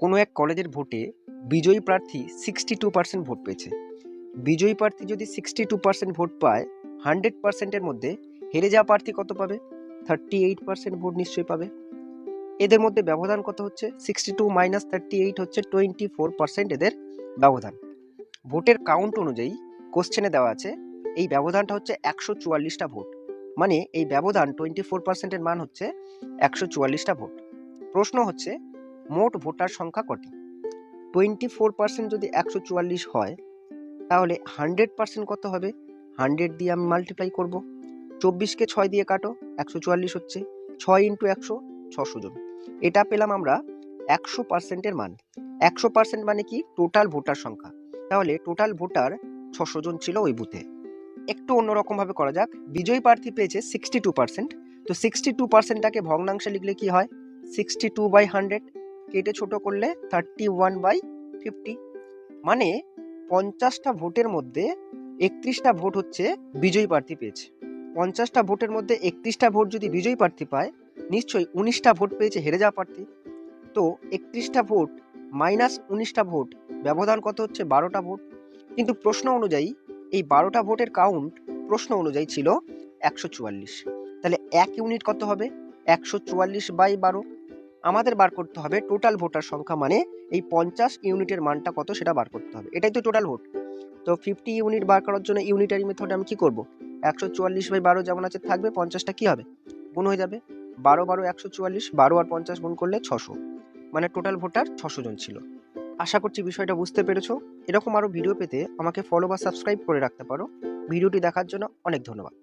কোনো এক কলেজের ভোটে বিজয়ী প্রার্থী 62% ভোট পেয়েছে। বিজয়ী প্রার্থী যদি 62% ভোট পায়, 100%-এর মধ্যে হেরে যাওয়া প্রার্থী কত পাবে? 38% ভোট নিশ্চয়ই পাবে। এদের মধ্যে ব্যবধান কত হচ্ছে? 62 - 38 হচ্ছে 24% এদের ব্যবধান। ভোটের কাউন্ট অনুযায়ী কোশ্চেনে দেওয়া আছে এই ব্যবধানটা হচ্ছে 144টা ভোট। মানে এই ব্যবধান 24%-এর মান হচ্ছে 144টা ভোট। প্রশ্ন হচ্ছে মোট ভোটার সংখ্যা কটি? 24% যদি 144 হয় তাহলে 100% কত হবে? 100 দিয়ে আমি মাল্টিপ্লাই করব। 24কে 6 দিয়ে কাটো, 144 হচ্ছে। 6 × 100 600 জন। এটা পেলাম আমরা 100%-এর মান। 100% মানে কি? টোটাল ভোটার সংখ্যা। তাহলে টোটাল ভোটার 600 জন ছিল ওই বুথে। একটু অন্যরকম ভাবে করা যাক। বিজয়ী প্রার্থী পেয়েছে 62%। তো 62%টাকে ভগ্নাংশে লিখলে কি হয়? 62/100 কেটে ছোট করলে 31/50। মানে 50টা ভোটের মধ্যে 31টা ভোট হচ্ছে বিজয়ী প্রার্থী পেয়েছে। 50টা ভোটের মধ্যে 31টা ভোট যদি বিজয়ী প্রার্থী পায়, নিশ্চয়ই 19টা ভোট পেয়েছে হেরে যাওয়া প্রার্থী। তো 31টা ভোট মাইনাস 19টা ভোট, ব্যবধান কত হচ্ছে? 12টা ভোট। কিন্তু প্রশ্ন অনুযায়ী এই 12টা ভোটের কাউন্ট প্রশ্ন অনুযায়ী ছিল 144। তাহলে 1 ইউনিট কত হবে? 144/12। আমাদের বার করতে হবে টোটাল ভোটার সংখ্যা, মানে এই 50 ইউনিটের মানটা কত সেটা বার করতে হবে। এটাই তো টোটাল ভোট। তো 50 ইউনিট বার করার জন্য ইউনিটারি মেথডে আমি কি করব? 144/12 যেমন আছে থাকবে, 50টা কি হবে? গুণ হয়ে যাবে। 12 12 144, 12 আর 50 গুণ করলে 600। মানে টোটাল ভোটার 600 জন ছিল। আশা করছি বিষয়টা বুঝতে পেরেছো। এরকম আরো ভিডিও পেতে আমাকে ফলো বা সাবস্ক্রাইব করে রাখতে পারো। ভিডিওটি দেখার জন্য অনেক ধন্যবাদ।